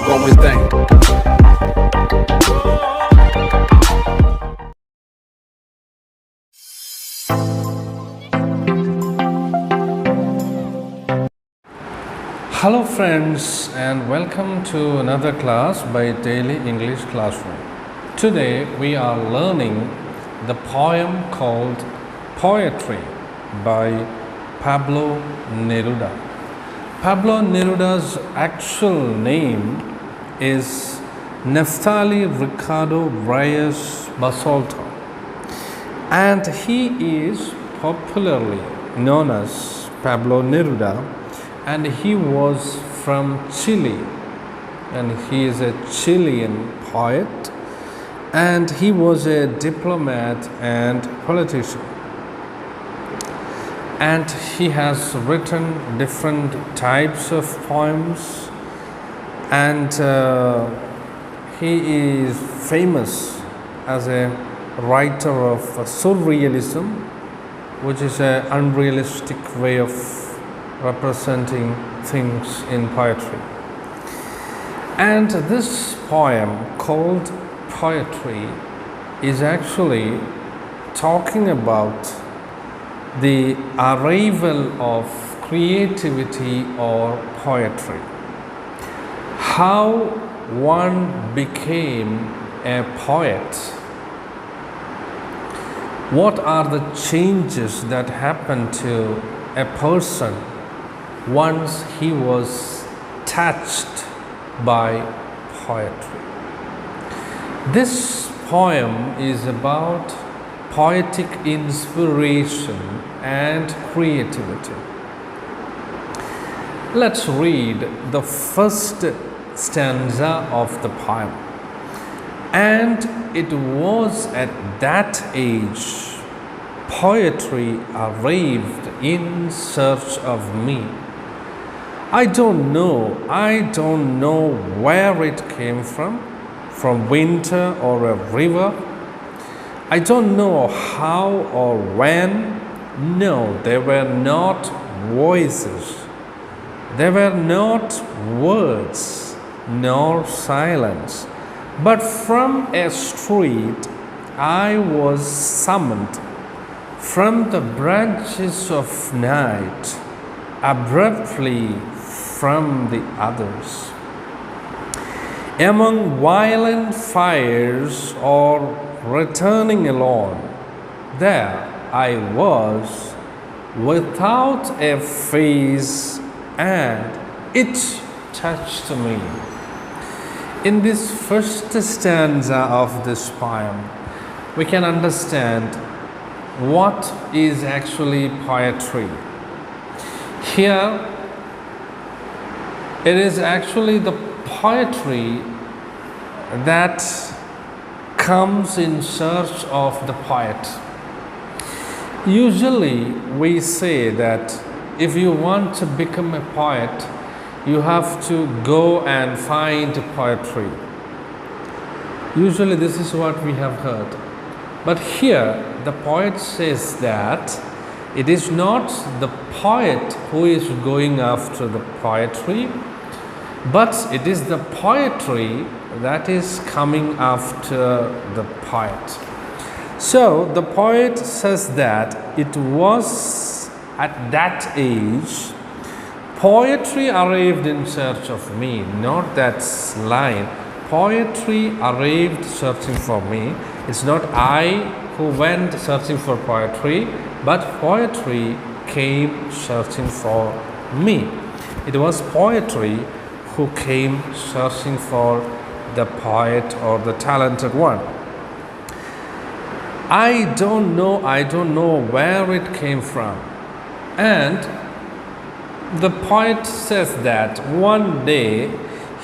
what we think. Hello friends, and welcome to another class by Daily English Classroom. Today we are learning the poem called Poetry by Pablo Neruda. Pablo Neruda's actual name is Neftali Ricardo Reyes Basolto, and he is popularly known as Pablo Neruda, and he was from Chile, and he is a Chilean poet, and he was a diplomat and politician, and he has written different types of poems, and he is famous as a writer of surrealism, which is an unrealistic way of representing things in poetry. And this poem called Poetry is actually talking about the arrival of creativity or poetry, how one became a poet, what are the changes that happened to a person once he was touched by poetry. This poem is about poetic inspiration and creativity. Let's read the first stanza of the poem. And it was at that age poetry arrived in search of me. I don't know where it came from winter or a river. I don't know how or when. No, there were not voices. There were not words, nor silence. But from a street I was summoned, from the branches of night, abruptly from the others. Among violent fires or returning alone, there I was, without a face, and it touched me. In this first stanza of this poem, we can understand what is actually poetry. Here, it is actually the poetry that comes in search of the poet. Usually, we say that if you want to become a poet, you have to go and find poetry. Usually, this is what we have heard. But here, the poet says that it is not the poet who is going after the poetry, but it is the poetry that is coming after the poet. So the poet says that it was at that age poetry arrived in search of me, not that line. Poetry arrived searching for me. It's not I who went searching for poetry, but poetry came searching for me. It was poetry who came searching for the poet or the talented one. I don't know where it came from. And the poet says that one day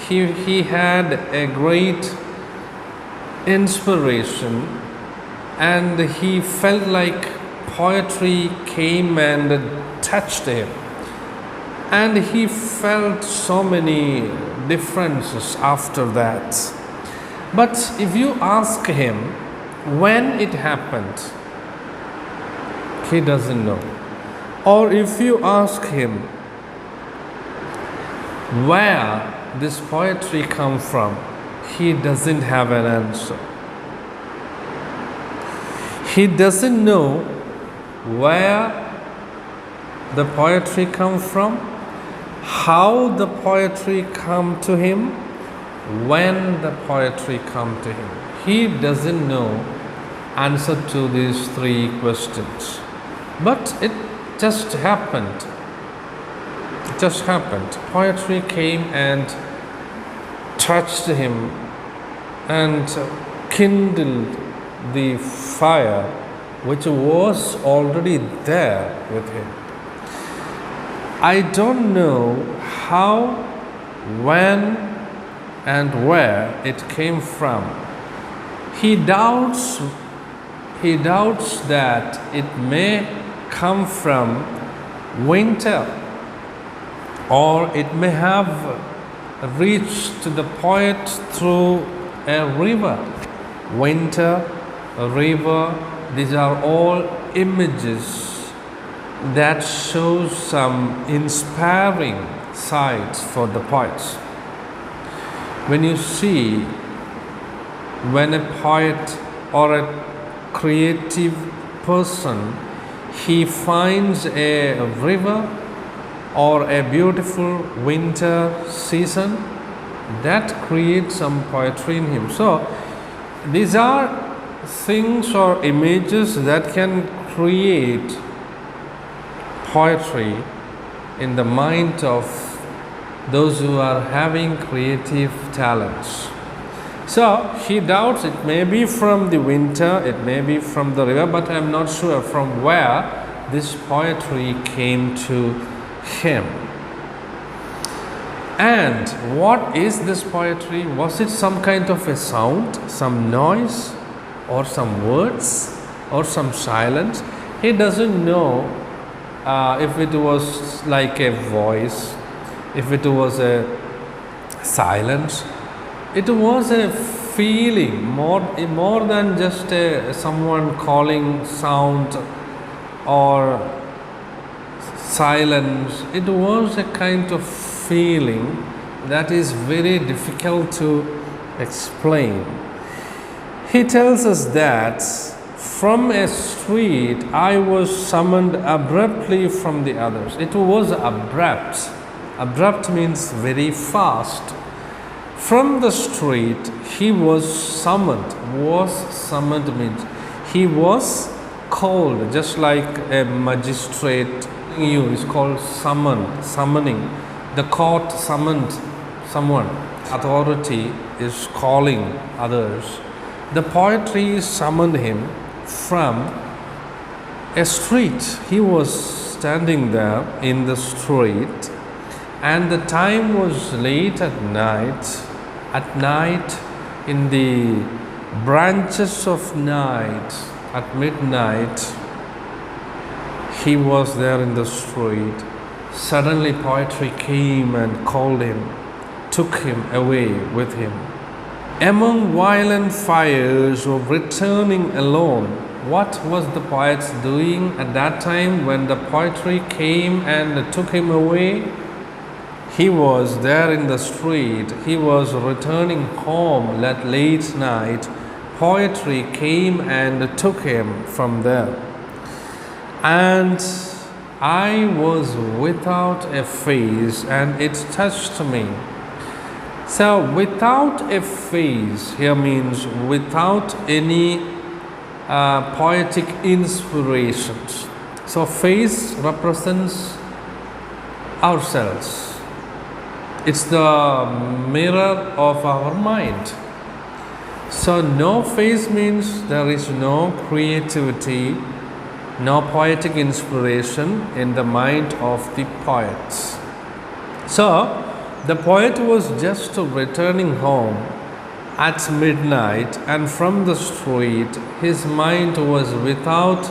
he had a great inspiration, and he felt like poetry came and touched him, and he felt so many differences after that. But if you ask him when it happened, he doesn't know. Or if you ask him where this poetry come from? He doesn't have an answer. He doesn't know where the poetry come from, how the poetry come to him, when the poetry come to him. He doesn't know answer to these three questions. But it just happened. It just happened. Poetry came and touched him and kindled the fire which was already there with him. I don't know how, when, and where it came from. He doubts that it may come from winter, or it may have reached the poet through a river. Winter, a river, these are all images that show some inspiring sides for the poets. When you see, when a poet or a creative person, he finds a river or a beautiful winter season, that creates some poetry in him. So these are things or images that can create poetry in the mind of those who are having creative talents. So he doubts it may be from the winter, it may be from the river, but I'm not sure from where this poetry came to him. And what is this poetry? Was it some kind of a sound, some noise, or some words, or some silence? He doesn't know if it was like a voice, if it was a silence. It was a feeling, more than just someone calling sound or silence. It was a kind of feeling that is very difficult to explain. He tells us that from a street I was summoned abruptly from the others. It was abrupt. Abrupt means very fast. From the street he was summoned. Was summoned means he was called, just like a magistrate is called summoning. The court summoned someone. Authority is calling others. The poetry summoned him from a street. He was standing there in the street, and the time was late at night. At night, in the branches of night, at midnight, he was there in the street. Suddenly poetry came and called him, took him away with him. Among violent fires of returning alone. What was the poet doing at that time when the poetry came and took him away? He was there in the street. He was returning home at late night. Poetry came and took him from there. And I was without a face, and it touched me. So without a face here means without any poetic inspirations. So face represents ourselves. It's the mirror of our mind. So no face means there is no creativity, no poetic inspiration in the mind of the poets. So the poet was just returning home at midnight, and from the street his mind was without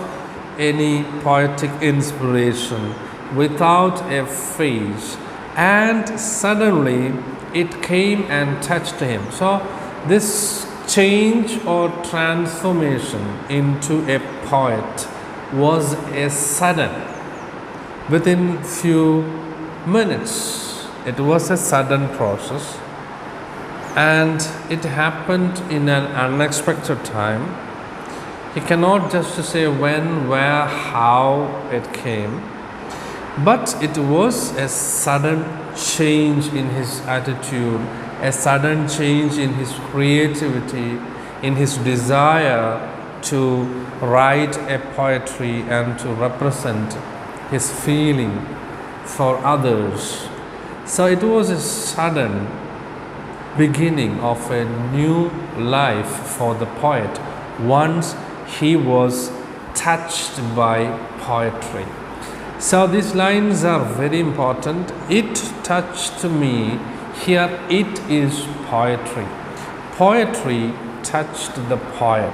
any poetic inspiration, without a face, and suddenly it came and touched him. So this change or transformation into a poet was a sudden, within few minutes. it was a sudden process, and it happened in an unexpected time. He cannot just say when, where, how it came, but it was a sudden change in his attitude, a sudden change in his creativity, in his desire to write a poetry and to represent his feeling for others. So it was a sudden beginning of a new life for the poet once he was touched by poetry. So these lines are very important. It touched me. Here it is poetry. Poetry touched the poet.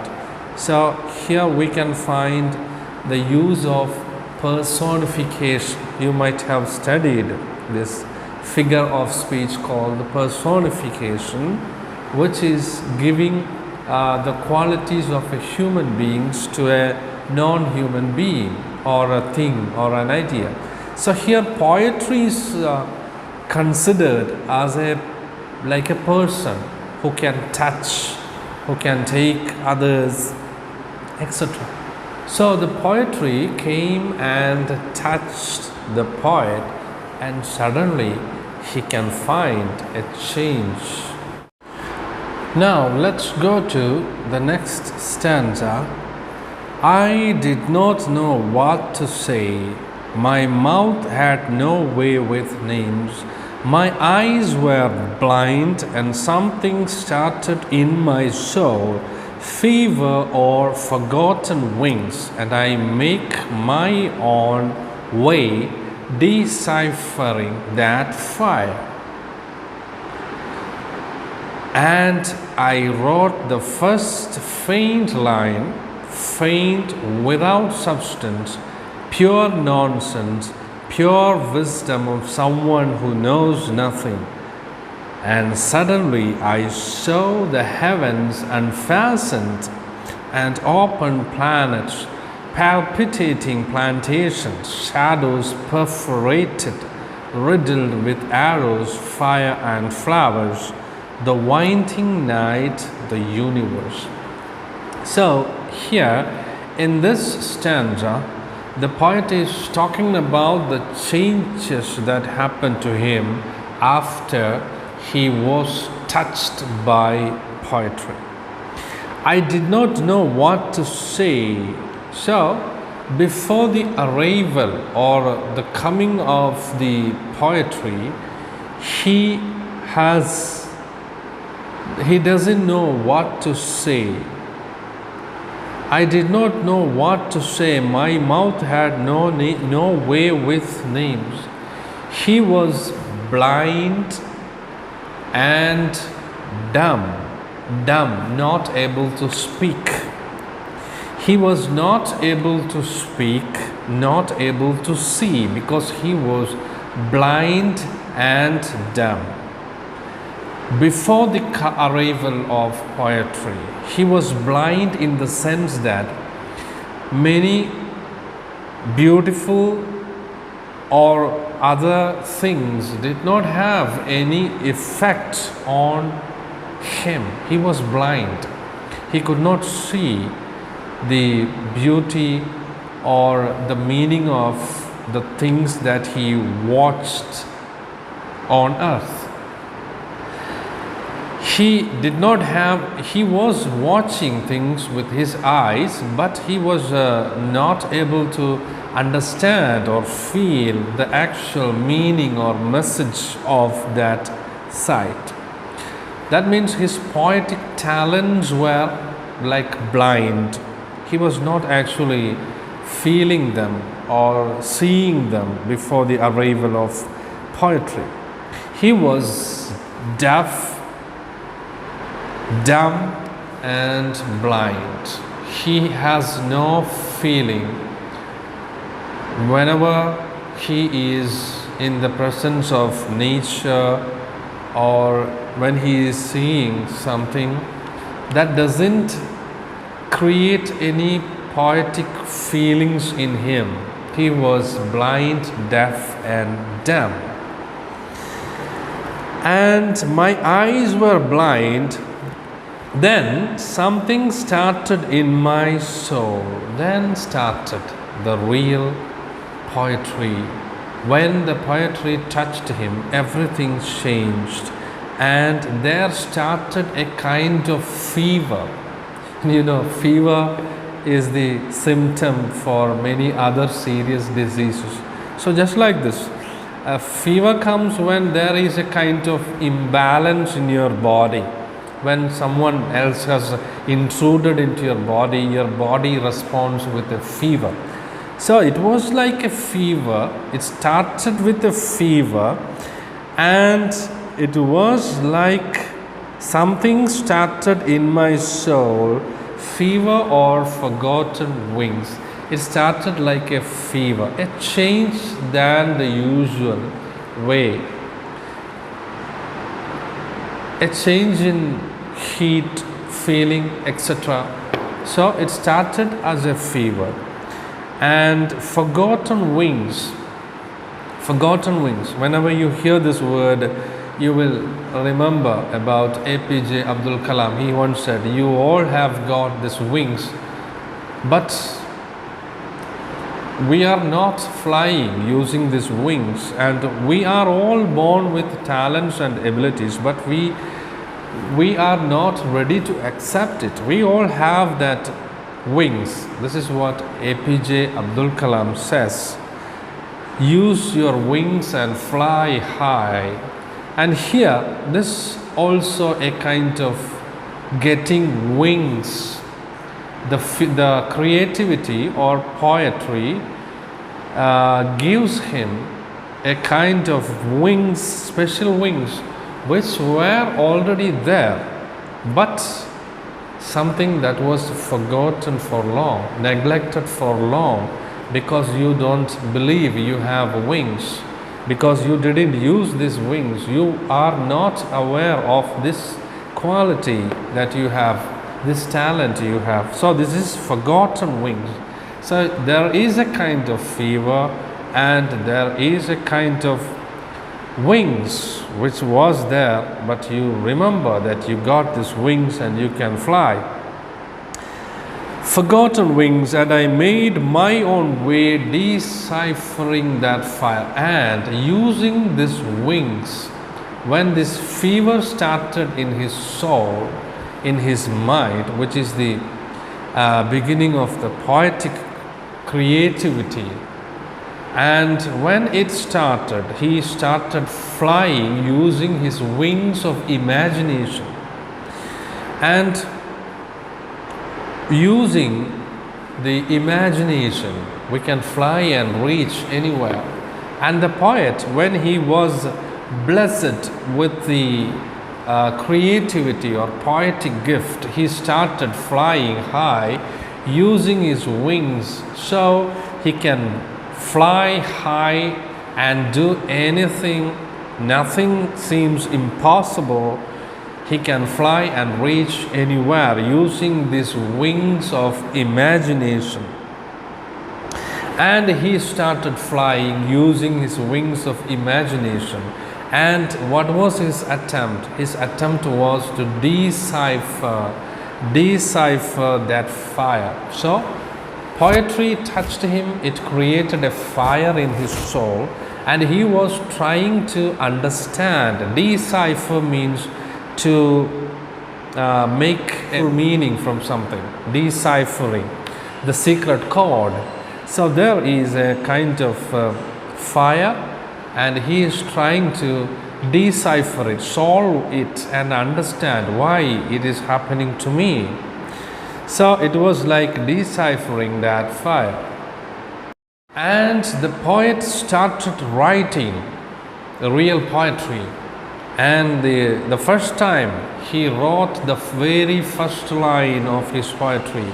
So here we can find the use of personification. You might have studied this figure of speech called personification, which is giving the qualities of a human beings to a non-human being or a thing or an idea. So here poetry is considered as like a person who can touch, who can take others, etc. So the poetry came and touched the poet, and suddenly he can find a change. Now let's go to the next stanza. I did not know what to say. My mouth had no way with names. My eyes were blind, and something started in my soul, fever or forgotten wings, and I make my own way, deciphering that fire. And I wrote the first faint line, faint without substance, pure nonsense, pure wisdom of someone who knows nothing. And suddenly I saw the heavens unfastened and open planets, palpitating plantations, shadows perforated, riddled with arrows, fire and flowers, the winding night, the universe. So here in this stanza, the poet is talking about the changes that happened to him after he was touched by poetry. I did not know what to say. So before the arrival or the coming of the poetry, he doesn't know what to say. I did not know what to say. My mouth had no way with names. He was blind and dumb, not able to speak. He was not able to speak, not able to see, because he was blind and dumb. Before the arrival of poetry, he was blind in the sense that many beautiful or other things did not have any effect on him. He was blind. He could not see the beauty or the meaning of the things that he watched on earth. He was watching things with his eyes, but he was not able to understand or feel the actual meaning or message of that sight. That means his poetic talents were like blind. He was not actually feeling them or seeing them before the arrival of poetry. He was deaf, dumb and blind. He has no feeling. Whenever he is in the presence of nature or when he is seeing something, that doesn't create any poetic feelings in him. He was blind, deaf and dumb. and my eyes were blind. Then something started in my soul. Then started the real poetry. When the poetry touched him, everything changed, and there started a kind of fever. You know, fever is the symptom for many other serious diseases. So just like this, a fever comes when there is a kind of imbalance in your body. When someone else has intruded into your body responds with a fever. So it was like a fever. It started with a fever, and it was like something started in my soul, fever or forgotten wings. It started like a fever, a change than the usual way, a change in heat, feeling, etc. So it started as a fever. And forgotten wings. Whenever you hear this word, you will remember about APJ Abdul Kalam. He once said, you all have got these wings, but we are not flying using these wings, and we are all born with talents and abilities, but we are not ready to accept it. We all have that wings. This is what APJ Abdul Kalam says. Use your wings and fly high. And here, this also a kind of getting wings. The creativity or poetry gives him a kind of wings, special wings, which were already there, but something that was forgotten for long, neglected for long, because you don't believe you have wings, because you didn't use these wings. You are not aware of this quality that you have, this talent you have. So this is forgotten wings. So there is a kind of fever, and there is a kind of wings which was there, but you remember that you got these wings and you can fly. Forgotten wings, and I made my own way, deciphering that fire. And using these wings, when this fever started in his soul, in his mind, which is the beginning of the poetic creativity, and when it started, he started flying using his wings of imagination, and using the imagination we can fly and reach anywhere. And the poet, when he was blessed with the creativity or poetic gift, he started flying high using his wings, so he can fly high and do anything. Nothing seems impossible. He can fly and reach anywhere using these wings of imagination. And he started flying using his wings of imagination. And what was his attempt? His attempt was to decipher that fire. So poetry touched him, it created a fire in his soul, and he was trying to understand. Decipher means to make a meaning from something, deciphering the secret code. So there is a kind of fire, and he is trying to decipher it, solve it, and understand why it is happening to me. So it was like deciphering that fire. And the poet started writing the real poetry. And the first time he wrote the very first line of his poetry,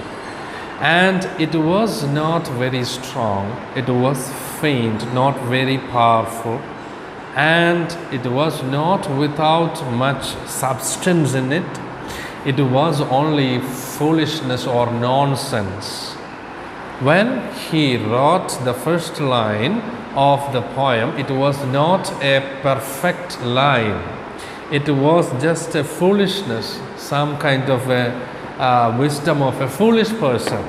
and it was not very strong, it was faint, not very powerful, and it was not without much substance in it. It was only foolishness or nonsense. When he wrote the first line of the poem, it was not a perfect line. It was just a foolishness, some kind of a wisdom of a foolish person.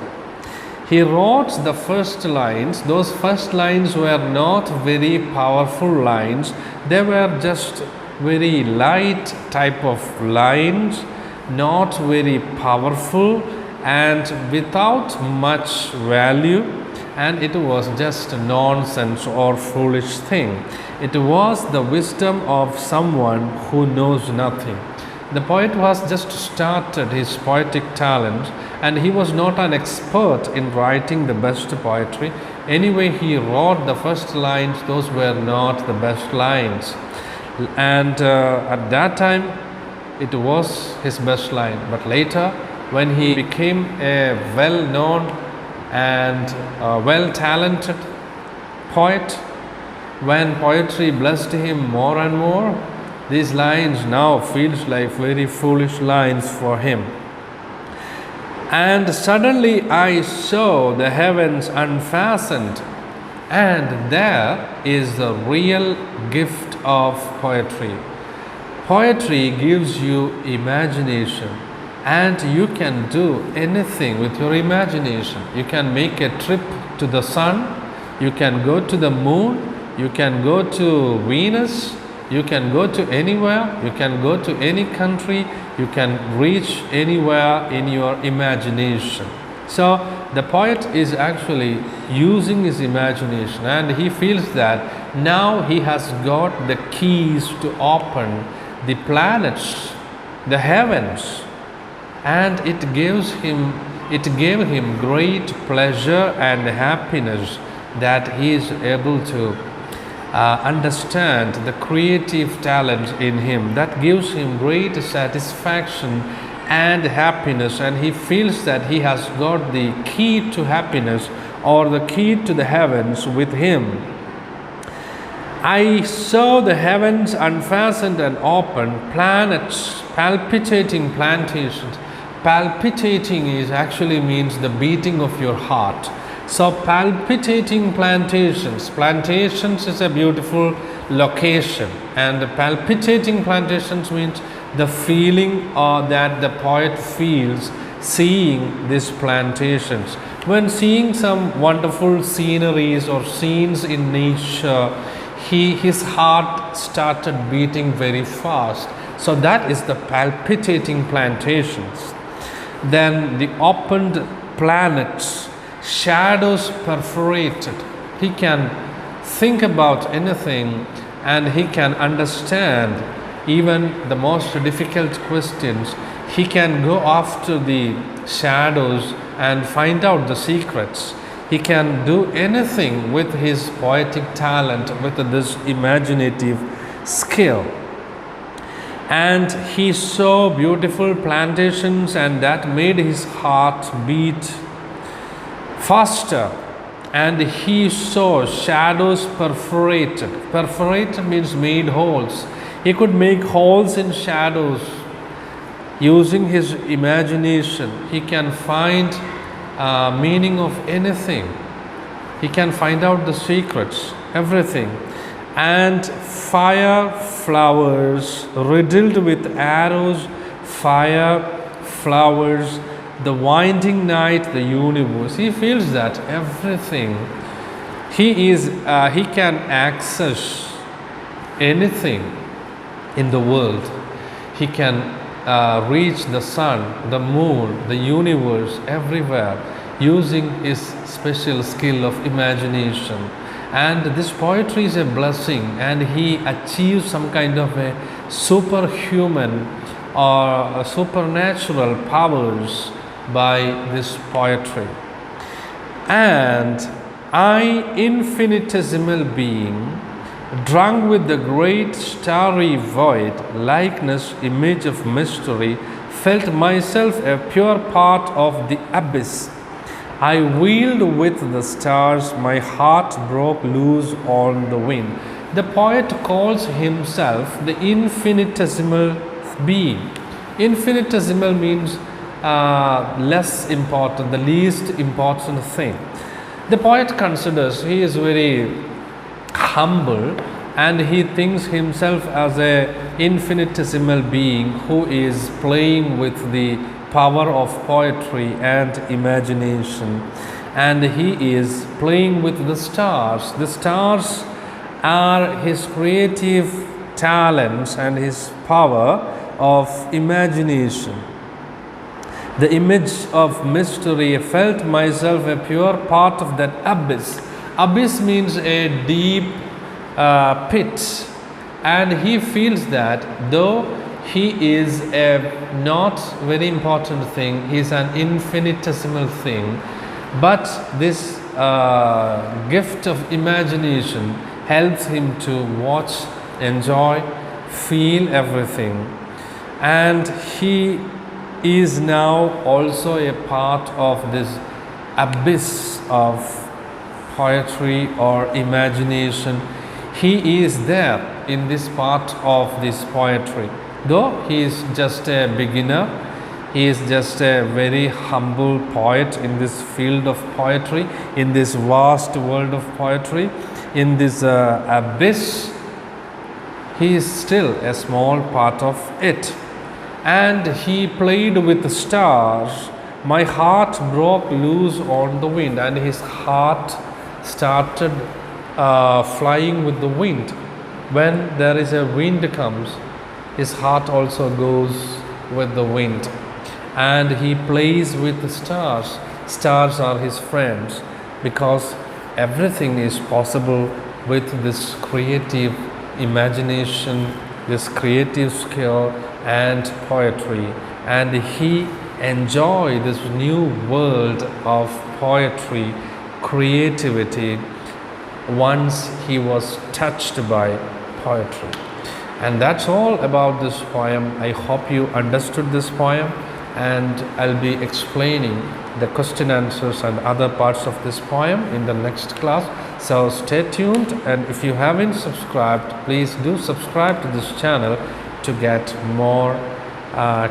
He wrote the first lines. Those first lines were not very powerful lines. They were just very light type of lines, not very powerful and without much value, and it was just nonsense or foolish thing. It was the wisdom of someone who knows nothing. The poet was just started his poetic talent, and he was not an expert in writing the best poetry. Anyway, he wrote the first lines. Those were not the best lines, and at that time it was his best line. But later, when he became a well-known and well-talented poet, when poetry blessed him more and more, these lines now feels like very foolish lines for him. And suddenly I saw the heavens unfastened, and there is the real gift of poetry. Poetry gives you imagination, and you can do anything with your imagination. You can make a trip to the sun, you can go to the moon, you can go to Venus, you can go to anywhere, you can go to any country, you can reach anywhere in your imagination. So the poet is actually using his imagination, and he feels that now he has got the keys to open the planets, the heavens, and it gave him great pleasure and happiness that he is able to understand the creative talent in him. That gives him great satisfaction and happiness, and he feels that he has got the key to happiness or the key to the heavens with him. I saw the heavens unfastened and open, planets, palpitating plantations. Palpitating is actually means the beating of your heart. So palpitating plantations. Plantations is a beautiful location, and the palpitating plantations means the feeling that the poet feels seeing these plantations. When seeing some wonderful sceneries or scenes in nature, his heart started beating very fast. So that is the palpitating plantations. Then the opened planets, shadows perforated. He can think about anything, and he can understand even the most difficult questions. He can go after the shadows and find out the secrets. He can do anything with his poetic talent, with this imaginative skill. And he saw beautiful plantations, and that made his heart beat faster. And he saw shadows perforated. Perforated means made holes. He could make holes in shadows using his imagination. He can find meaning of anything. He can find out the secrets, everything. And fire flowers riddled with arrows, fire flowers, the winding night, the universe. He feels that everything. He can access anything in the world. He can reach the sun, the moon, the universe, everywhere, using his special skill of imagination. And this poetry is a blessing, and he achieves some kind of a superhuman or supernatural powers by this poetry. And I, infinitesimal being, drunk with the great starry void, likeness, image of mystery, felt myself a pure part of the abyss. I wheeled with the stars, my heart broke loose on the wind. The poet calls himself the infinitesimal being. Infinitesimal means less important, the least important thing. The poet considers he is very humble, and he thinks himself as a infinitesimal being who is playing with the power of poetry and imagination, and he is playing with the stars. The stars are his creative talents and his power of imagination. The image of mystery. I felt myself a pure part of that abyss. Abyss means a deep pit, and he feels that though he is a not very important thing, he is an infinitesimal thing, but this gift of imagination helps him to watch, enjoy, feel everything, and he is now also a part of this abyss of poetry or imagination. He is there in this part of this poetry. Though he is just a beginner, he is just a very humble poet in this field of poetry, in this vast world of poetry, in this abyss. He is still a small part of it. And he played with the stars. My heart broke loose on the wind, and his heart started flying with the wind. When there is a wind comes, his heart also goes with the wind, and he plays with the stars. Stars are his friends, because everything is possible with this creative imagination, this creative skill and poetry, and he enjoyed this new world of poetry, creativity, once he was touched by poetry. And that's all about this poem. I hope you understood this poem, and I'll be explaining the question answers and other parts of this poem in the next class. So stay tuned, and if you haven't subscribed, please do subscribe to this channel to get more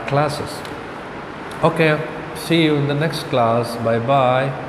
classes. Okay, see you in the next class. Bye bye.